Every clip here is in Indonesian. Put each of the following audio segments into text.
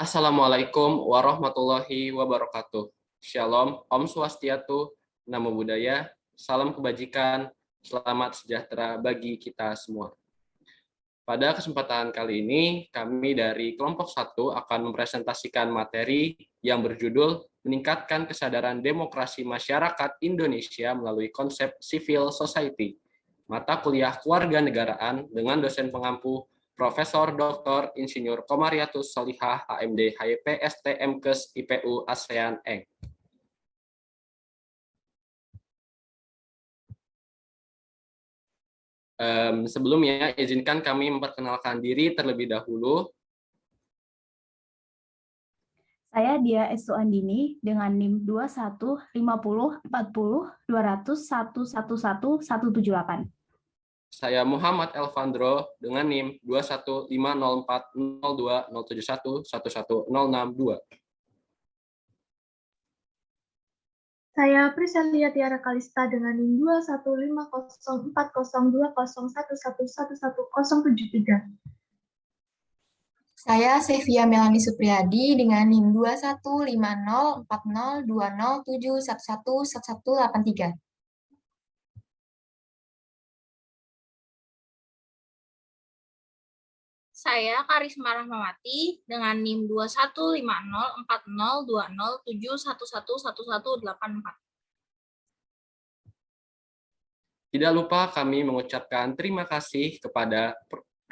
Assalamualaikum warahmatullahi wabarakatuh. Shalom, Om Swastiatu, Namo Buddhaya, salam kebajikan, selamat sejahtera bagi kita semua. Pada kesempatan kali ini, kami dari kelompok 1 akan mempresentasikan materi yang berjudul Meningkatkan Kesadaran Demokrasi Masyarakat Indonesia melalui konsep Civil Society, mata kuliah kewarganegaraan dengan dosen pengampu Profesor Dr. Insinyur Komariatus Sholihah, AMD, HYP, STMKes, IPU, ASEAN, Eng. Sebelumnya, izinkan kami memperkenalkan diri terlebih dahulu. Saya Dia Estuandini dengan NIM 2150402001111178. Saya Muhammad Elvandro dengan NIM 2150402071111062. Saya Prisalia Tiara Kalista dengan NIM 2150402011111173. Saya Sevia Melani Supriyadi dengan NIM 2150402071111183. Saya Karisma Rahmawati dengan NIM 2150402071111184. Tidak lupa kami mengucapkan terima kasih kepada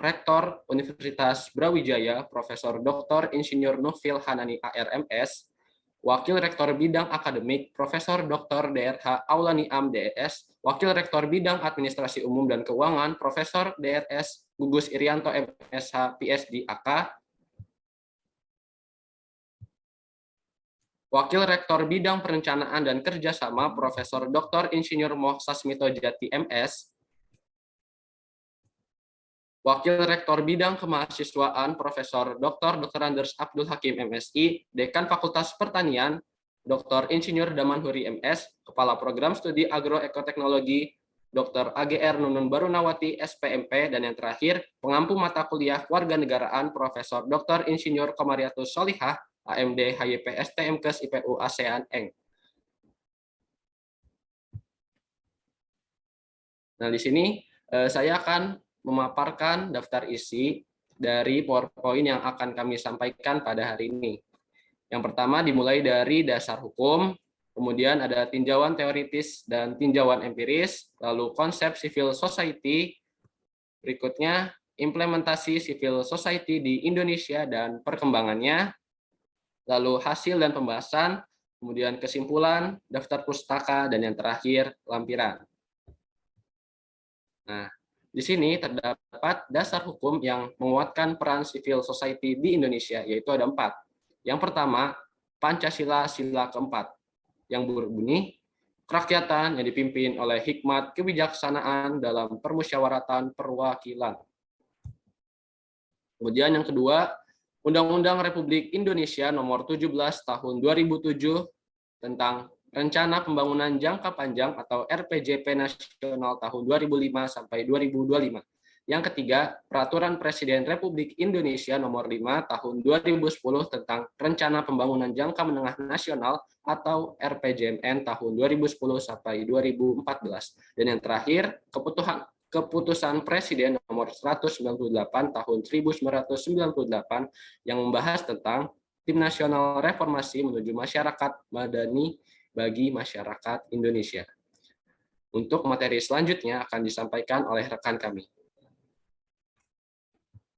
Rektor Universitas Brawijaya, Profesor Dr. Insinyur Nufil Hanani ARMS, Wakil Rektor Bidang Akademik, Profesor Dr. DRH Aulani Am DES, Wakil Rektor Bidang Administrasi Umum dan Keuangan, Profesor DRS Gugus Irianto MSH PSD AK, Wakil Rektor Bidang Perencanaan dan Kerjasama, Profesor Dr. Insinyur Moh Sasmito Jati MS, Wakil Rektor Bidang Kemahasiswaan, Profesor Dr. Anders Abdul Hakim MSI, Dekan Fakultas Pertanian, Dr. Insinyur Damanhuri MS, Kepala Program Studi Agroekoteknologi, Dr. AGR Nunun Barunawati SPMP, dan yang terakhir, pengampu mata kuliah kewarganegaraan, Profesor Dr. Insinyur Komariatus Sholihah, AMD, HYP, STMKes, IPU, ASEAN, Eng. Nah, di sini saya akan memaparkan daftar isi dari PowerPoint yang akan kami sampaikan pada hari ini. Yang pertama dimulai dari dasar hukum, kemudian ada tinjauan teoritis dan tinjauan empiris, lalu konsep civil society, berikutnya implementasi civil society di Indonesia dan perkembangannya, lalu hasil dan pembahasan, kemudian kesimpulan, daftar pustaka, dan yang terakhir lampiran. Nah, di sini terdapat dasar hukum yang menguatkan peran civil society di Indonesia, yaitu ada 4. Yang pertama, Pancasila Sila keempat, yang berbunyi, kerakyatan yang dipimpin oleh hikmat kebijaksanaan dalam permusyawaratan perwakilan. Kemudian yang kedua, Undang-Undang Republik Indonesia Nomor 17 Tahun 2007 tentang Rencana Pembangunan Jangka Panjang atau RPJP Nasional tahun 2005 sampai 2025. Yang ketiga, Peraturan Presiden Republik Indonesia Nomor 5 Tahun 2010 tentang Rencana Pembangunan Jangka Menengah Nasional atau RPJMN tahun 2010 sampai 2014. Dan yang terakhir, Keputusan Presiden Nomor 198 Tahun 1998 yang membahas tentang Tim Nasional Reformasi menuju Masyarakat Madani bagi masyarakat Indonesia. Untuk materi selanjutnya akan disampaikan oleh rekan kami.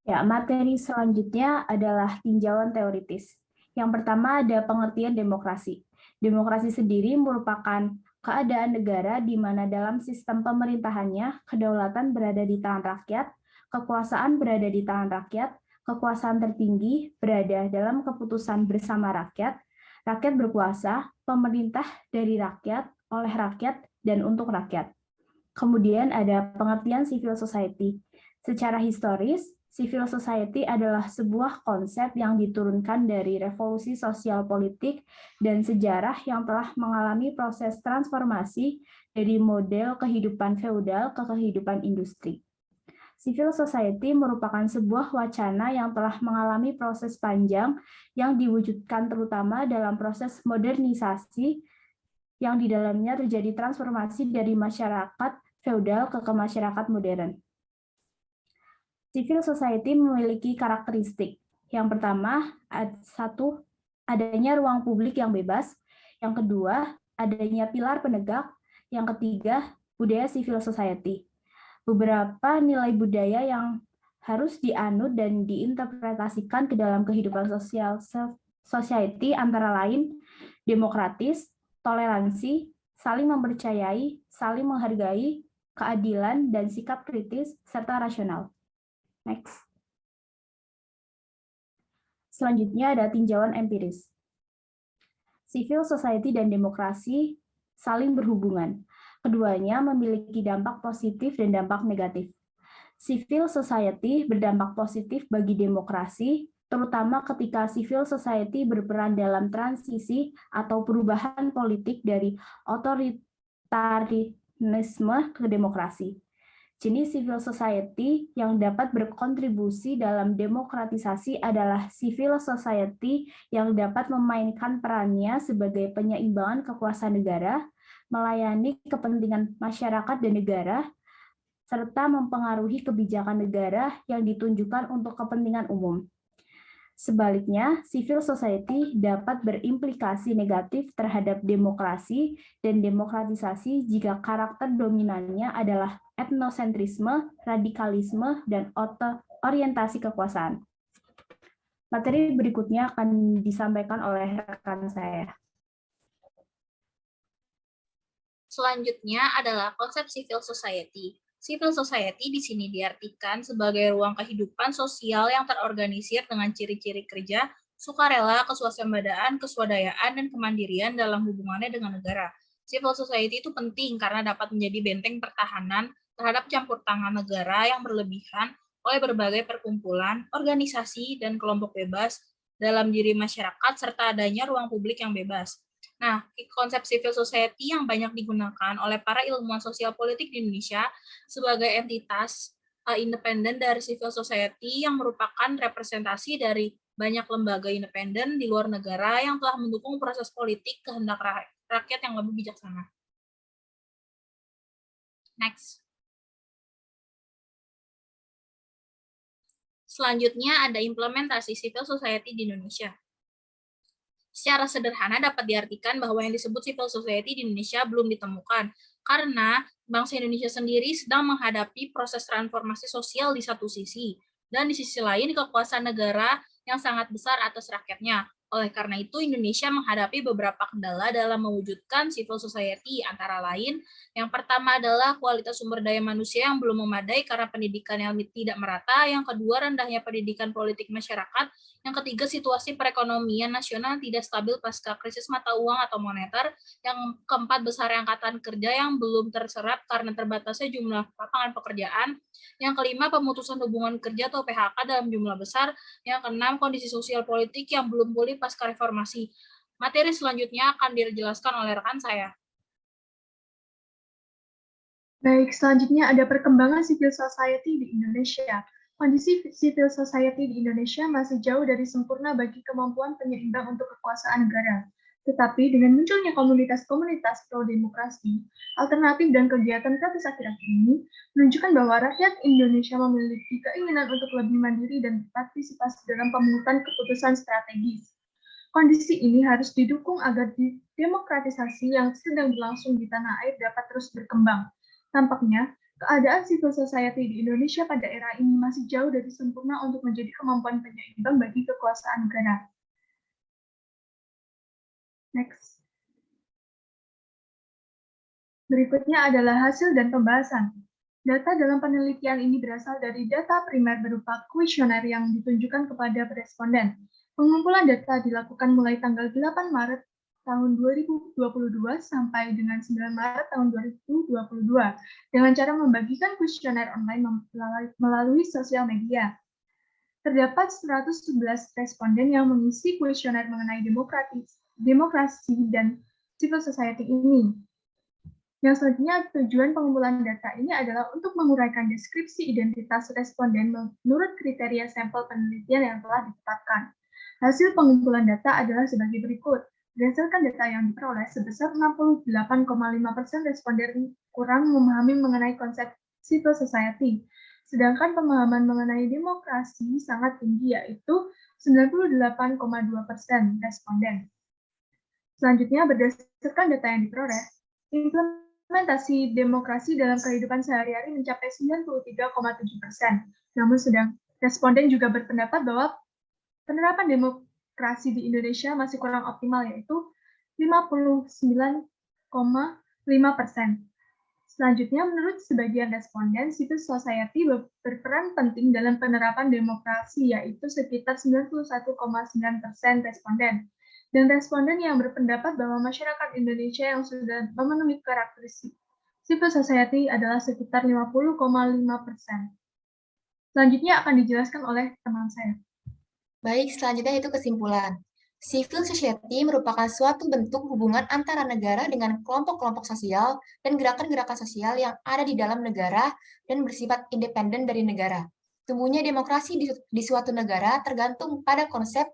Ya, materi selanjutnya adalah tinjauan teoritis. Yang pertama ada pengertian demokrasi. Demokrasi sendiri merupakan keadaan negara di mana dalam sistem pemerintahannya kedaulatan berada di tangan rakyat, kekuasaan berada di tangan rakyat, kekuasaan tertinggi berada dalam keputusan bersama rakyat, rakyat berkuasa, pemerintah dari rakyat, oleh rakyat, dan untuk rakyat. Kemudian ada pengertian civil society. Secara historis, civil society adalah sebuah konsep yang diturunkan dari revolusi sosial politik dan sejarah yang telah mengalami proses transformasi dari model kehidupan feudal ke kehidupan industri. Civil society merupakan sebuah wacana yang telah mengalami proses panjang yang diwujudkan terutama dalam proses modernisasi yang di dalamnya terjadi transformasi dari masyarakat feodal ke masyarakat modern. Civil society memiliki karakteristik. Yang pertama, satu, adanya ruang publik yang bebas. Yang kedua, adanya pilar penegak. Yang ketiga, budaya civil society. Beberapa nilai budaya yang harus dianut dan diinterpretasikan ke dalam kehidupan sosial society antara lain demokratis, toleransi, saling mempercayai, saling menghargai, keadilan, dan sikap kritis, serta rasional. Next. Selanjutnya ada tinjauan empiris. Civil society dan demokrasi saling berhubungan. Keduanya memiliki dampak positif dan dampak negatif. Civil society berdampak positif bagi demokrasi, terutama ketika civil society berperan dalam transisi atau perubahan politik dari otoritarisme ke demokrasi. Jenis civil society yang dapat berkontribusi dalam demokratisasi adalah civil society yang dapat memainkan perannya sebagai penyeimbangan kekuasaan negara, melayani kepentingan masyarakat dan negara, serta mempengaruhi kebijakan negara yang ditunjukkan untuk kepentingan umum. Sebaliknya, civil society dapat berimplikasi negatif terhadap demokrasi dan demokratisasi jika karakter dominannya adalah etnosentrisme, radikalisme, dan orientasi kekuasaan. Materi berikutnya akan disampaikan oleh rekan saya. Selanjutnya adalah konsep civil society. Civil society di sini diartikan sebagai ruang kehidupan sosial yang terorganisir dengan ciri-ciri kerja, sukarela, keswasembadaan, keswadayaan, dan kemandirian dalam hubungannya dengan negara. Civil society itu penting karena dapat menjadi benteng pertahanan terhadap campur tangan negara yang berlebihan oleh berbagai perkumpulan, organisasi, dan kelompok bebas dalam diri masyarakat serta adanya ruang publik yang bebas. Nah, konsep civil society yang banyak digunakan oleh para ilmuwan sosial politik di Indonesia sebagai entitas independen dari civil society yang merupakan representasi dari banyak lembaga independen di luar negara yang telah mendukung proses politik kehendak rakyat yang lebih bijaksana. Next. Selanjutnya ada implementasi civil society di Indonesia. Secara sederhana dapat diartikan bahwa yang disebut civil society di Indonesia belum ditemukan, karena bangsa Indonesia sendiri sedang menghadapi proses transformasi sosial di satu sisi, dan di sisi lain kekuasaan negara yang sangat besar atas rakyatnya. Oleh karena itu, Indonesia menghadapi beberapa kendala dalam mewujudkan civil society, antara lain, yang pertama adalah kualitas sumber daya manusia yang belum memadai karena pendidikan yang tidak merata, yang kedua rendahnya pendidikan politik masyarakat, yang ketiga situasi perekonomian nasional tidak stabil pasca krisis mata uang atau moneter, yang keempat besar angkatan kerja yang belum terserap karena terbatasnya jumlah lapangan pekerjaan, yang kelima pemutusan hubungan kerja atau PHK dalam jumlah besar, yang keenam kondisi sosial politik yang belum pulih pasca reformasi. Materi selanjutnya akan dijelaskan oleh rekan saya. Baik, selanjutnya ada perkembangan civil society di Indonesia. Kondisi civil society di Indonesia masih jauh dari sempurna bagi kemampuan penyeimbang untuk kekuasaan negara. Tetapi dengan munculnya komunitas-komunitas pro-demokrasi, alternatif dan kegiatan protes akhir-akhir ini menunjukkan bahwa rakyat Indonesia memiliki keinginan untuk lebih mandiri dan berpartisipasi dalam pemungutan keputusan strategis. Kondisi ini harus didukung agar demokratisasi yang sedang berlangsung di tanah air dapat terus berkembang. Tampaknya, keadaan civil society di Indonesia pada era ini masih jauh dari sempurna untuk menjadi kemampuan penyeimbang bagi kekuasaan negara. Next. Berikutnya adalah hasil dan pembahasan. Data dalam penelitian ini berasal dari data primer berupa kuesioner yang ditunjukkan kepada responden. Pengumpulan data dilakukan mulai tanggal 8 Maret tahun 2022 sampai dengan 9 Maret tahun 2022 dengan cara membagikan kuesioner online melalui sosial media. Terdapat 111 responden yang mengisi kuesioner mengenai demokrasi dan civil society ini. Yang selanjutnya, tujuan pengumpulan data ini adalah untuk menguraikan deskripsi identitas responden menurut kriteria sampel penelitian yang telah ditetapkan. Hasil pengumpulan data adalah sebagai berikut. Berdasarkan data yang diperoleh, sebesar 68,5% responden kurang memahami mengenai konsep civil society, sedangkan pemahaman mengenai demokrasi sangat tinggi, yaitu 98,2% responden. Selanjutnya, berdasarkan data yang diperoleh, implementasi demokrasi dalam kehidupan sehari-hari mencapai 93,7%. Namun responden juga berpendapat bahwa penerapan demokrasi di Indonesia masih kurang optimal, yaitu 59,5%. Selanjutnya, menurut sebagian responden, civil society berperan penting dalam penerapan demokrasi, yaitu sekitar 91,9% responden. Dan responden yang berpendapat bahwa masyarakat Indonesia yang sudah memenuhi karakteristik civil society adalah sekitar 50,5%. Selanjutnya akan dijelaskan oleh teman saya. Baik, selanjutnya itu kesimpulan. Civil society merupakan suatu bentuk hubungan antara negara dengan kelompok-kelompok sosial dan gerakan-gerakan sosial yang ada di dalam negara dan bersifat independen dari negara. Tumbuhnya demokrasi di suatu negara tergantung pada konsep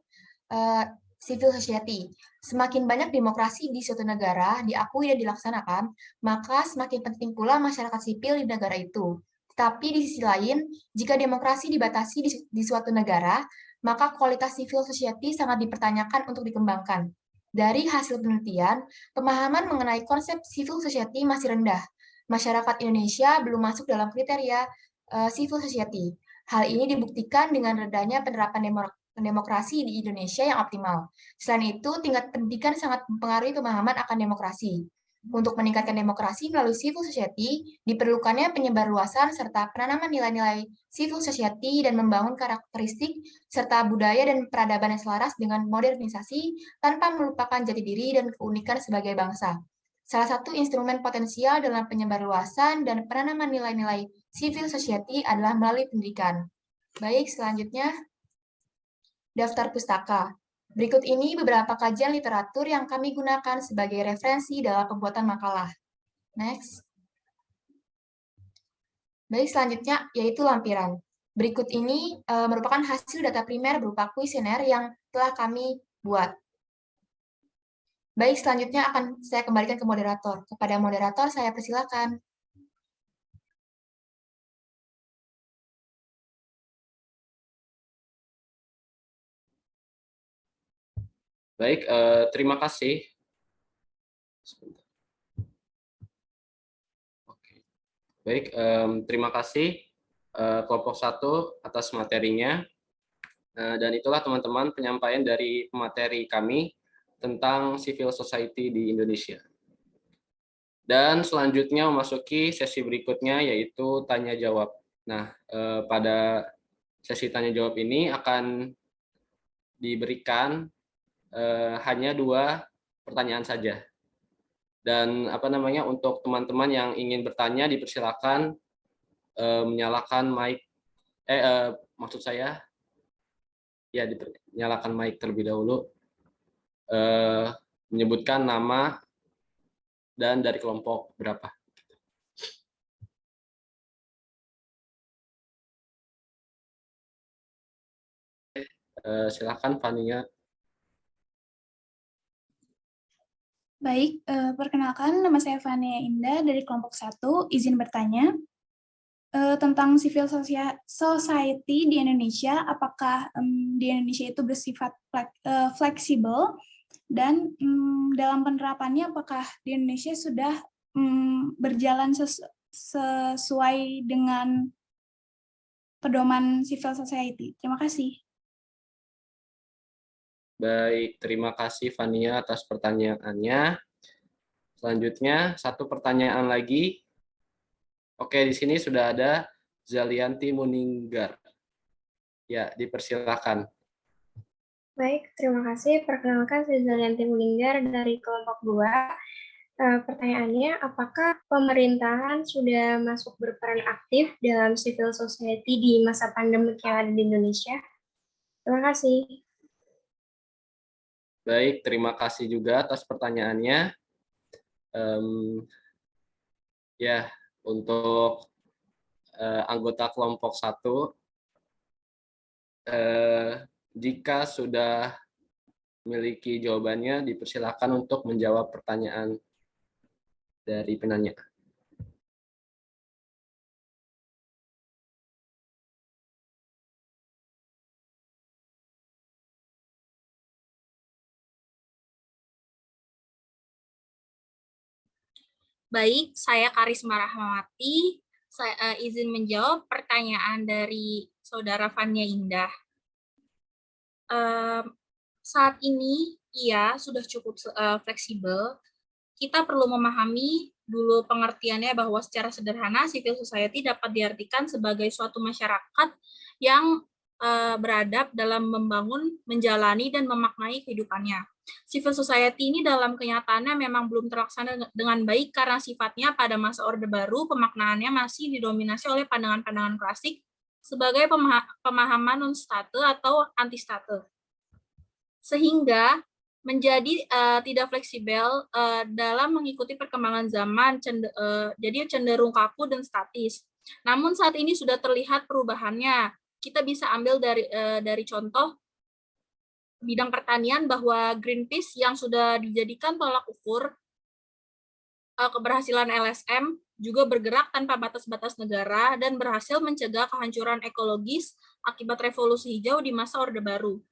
civil society. Semakin banyak demokrasi di suatu negara diakui dan dilaksanakan, maka semakin penting pula masyarakat sipil di negara itu. Tetapi di sisi lain, jika demokrasi dibatasi di suatu negara, maka kualitas civil society sangat dipertanyakan untuk dikembangkan. Dari hasil penelitian, pemahaman mengenai konsep civil society masih rendah. Masyarakat Indonesia belum masuk dalam kriteria civil society. Hal ini dibuktikan dengan rendahnya penerapan demokrasi di Indonesia yang optimal. Selain itu, tingkat pendidikan sangat mempengaruhi pemahaman akan demokrasi. Untuk meningkatkan demokrasi melalui civil society, diperlukannya penyebarluasan serta penanaman nilai-nilai civil society dan membangun karakteristik serta budaya dan peradaban yang selaras dengan modernisasi tanpa melupakan jati diri dan keunikan sebagai bangsa. Salah satu instrumen potensial dalam penyebarluasan dan penanaman nilai-nilai civil society adalah melalui pendidikan. Baik, selanjutnya daftar pustaka. Berikut ini beberapa kajian literatur yang kami gunakan sebagai referensi dalam pembuatan makalah. Next. Baik, selanjutnya yaitu lampiran. Berikut ini merupakan hasil data primer berupa kuesioner yang telah kami buat. Baik, selanjutnya akan saya kembalikan ke moderator. Kepada moderator, saya persilakan. Baik, terima kasih. Sebentar. Oke. Baik, terima kasih kelompok 1 atas materinya. Dan itulah teman-teman penyampaian dari pemateri kami tentang civil society di Indonesia. Dan selanjutnya memasuki sesi berikutnya yaitu tanya jawab. Nah, pada sesi tanya jawab ini akan diberikan hanya 2 pertanyaan saja. Dan untuk teman-teman yang ingin bertanya dipersilakan menyalakan mic. Maksud saya ya nyalakan mic terlebih dahulu. Menyebutkan nama dan dari kelompok berapa. Silakan Fania. Baik, perkenalkan nama saya Fania Indah dari kelompok 1, izin bertanya tentang civil society di Indonesia, apakah di Indonesia itu bersifat fleksibel, dan dalam penerapannya apakah di Indonesia sudah berjalan sesuai dengan pedoman civil society. Terima kasih. Baik, terima kasih Fania atas pertanyaannya. Selanjutnya, 1 pertanyaan lagi. Oke, di sini sudah ada Zalianti Muninggar. Ya, dipersilakan. Baik, terima kasih. Perkenalkan, saya Zalianti Muninggar dari kelompok 2. Pertanyaannya, apakah pemerintahan sudah masuk berperan aktif dalam civil society di masa pandemik yang ada di Indonesia? Terima kasih. Baik, terima kasih juga atas pertanyaannya. Ya, untuk anggota kelompok 1, jika sudah memiliki jawabannya, dipersilakan untuk menjawab pertanyaan dari penanya. Baik, saya Karisma Rahmawati. Saya izin menjawab pertanyaan dari Saudara Fania Indah. Saat ini, iya, sudah cukup fleksibel. Kita perlu memahami dulu pengertiannya bahwa secara sederhana civil society dapat diartikan sebagai suatu masyarakat yang beradab dalam membangun, menjalani, dan memaknai kehidupannya. Civil society ini dalam kenyataannya memang belum terlaksana dengan baik karena sifatnya pada masa Orde Baru pemaknaannya masih didominasi oleh pandangan-pandangan klasik sebagai pemahaman non-state atau anti-state. Sehingga menjadi tidak fleksibel dalam mengikuti perkembangan zaman, jadi cenderung kaku dan statis. Namun saat ini sudah terlihat perubahannya. Kita bisa ambil dari contoh bidang pertanian bahwa Greenpeace yang sudah dijadikan tolak ukur keberhasilan LSM juga bergerak tanpa batas-batas negara dan berhasil mencegah kehancuran ekologis akibat revolusi hijau di masa Orde Baru.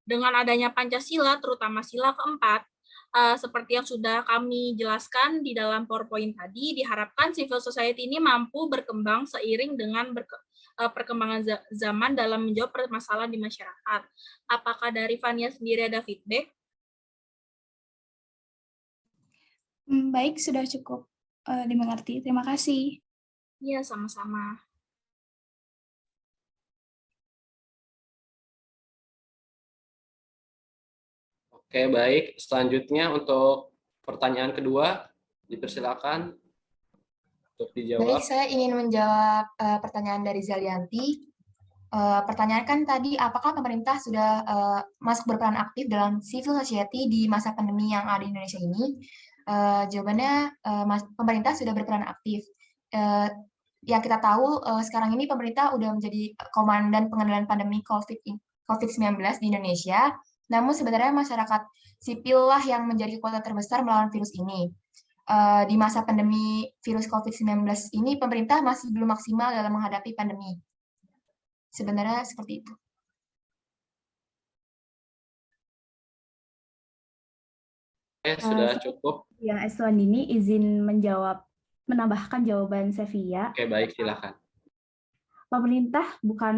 Dengan adanya Pancasila, terutama sila keempat, seperti yang sudah kami jelaskan di dalam PowerPoint tadi, diharapkan civil society ini mampu berkembang seiring dengan perkembangan zaman dalam menjawab permasalahan di masyarakat. Apakah dari Fania sendiri ada feedback? Baik, sudah cukup dimengerti. Terima kasih. Iya, sama-sama. Oke, baik. Selanjutnya untuk pertanyaan kedua, dipersilakan untuk dijawab. Baik, saya ingin menjawab pertanyaan dari Zalianti. Pertanyaan kan tadi, apakah pemerintah sudah masuk berperan aktif dalam civil society di masa pandemi yang ada di Indonesia ini? Jawabannya, pemerintah sudah berperan aktif. Yang kita tahu, sekarang ini pemerintah sudah menjadi komandan pengendalian pandemi COVID-19 di Indonesia, namun sebenarnya masyarakat sipil lah yang menjadi kekuatan terbesar melawan virus ini. Di masa pandemi virus COVID-19 ini, pemerintah masih belum maksimal dalam menghadapi pandemi. Sebenarnya seperti itu. Sudah cukup. Yang Eslon ini izin menambahkan jawaban Sevilla. Oke, baik, silakan. Pemerintah bukan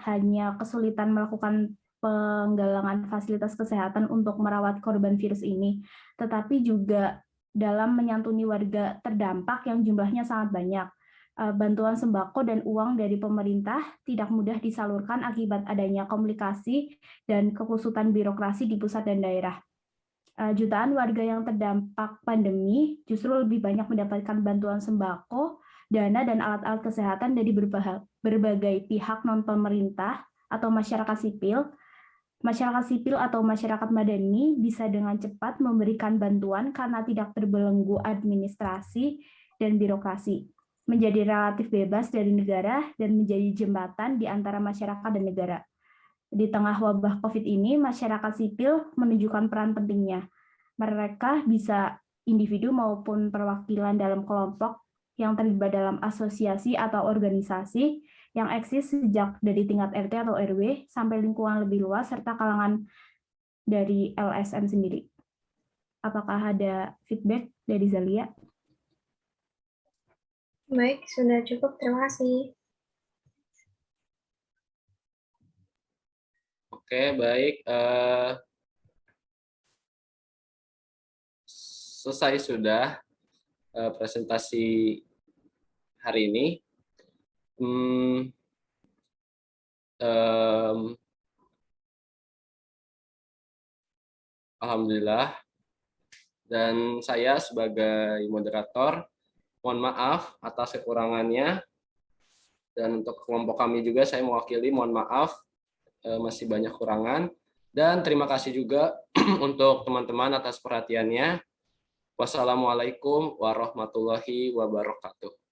hanya kesulitan melakukan penggalangan fasilitas kesehatan untuk merawat korban virus ini, tetapi juga dalam menyantuni warga terdampak yang jumlahnya sangat banyak. Bantuan sembako dan uang dari pemerintah tidak mudah disalurkan akibat adanya komplikasi dan kekusutan birokrasi di pusat dan daerah. Jutaan warga yang terdampak pandemi justru lebih banyak mendapatkan bantuan sembako, dana, dan alat-alat kesehatan dari berbagai pihak non-pemerintah atau masyarakat sipil. Masyarakat sipil atau masyarakat madani bisa dengan cepat memberikan bantuan karena tidak terbelenggu administrasi dan birokrasi, menjadi relatif bebas dari negara, dan menjadi jembatan di antara masyarakat dan negara. Di tengah wabah COVID ini, masyarakat sipil menunjukkan peran pentingnya. Mereka bisa individu maupun perwakilan dalam kelompok yang terlibat dalam asosiasi atau organisasi yang eksis sejak dari tingkat RT atau RW sampai lingkungan lebih luas serta kalangan dari LSM sendiri. Apakah ada feedback dari Zalia? Baik, sudah cukup. Terima kasih. Oke, baik. Selesai sudah presentasi hari ini. Alhamdulillah. Dan saya sebagai moderator, mohon maaf atas kekurangannya. Dan untuk kelompok kami juga saya mewakili, mohon maaf masih banyak kekurangan. Dan terima kasih juga untuk teman-teman atas perhatiannya. Wassalamualaikum warahmatullahi wabarakatuh.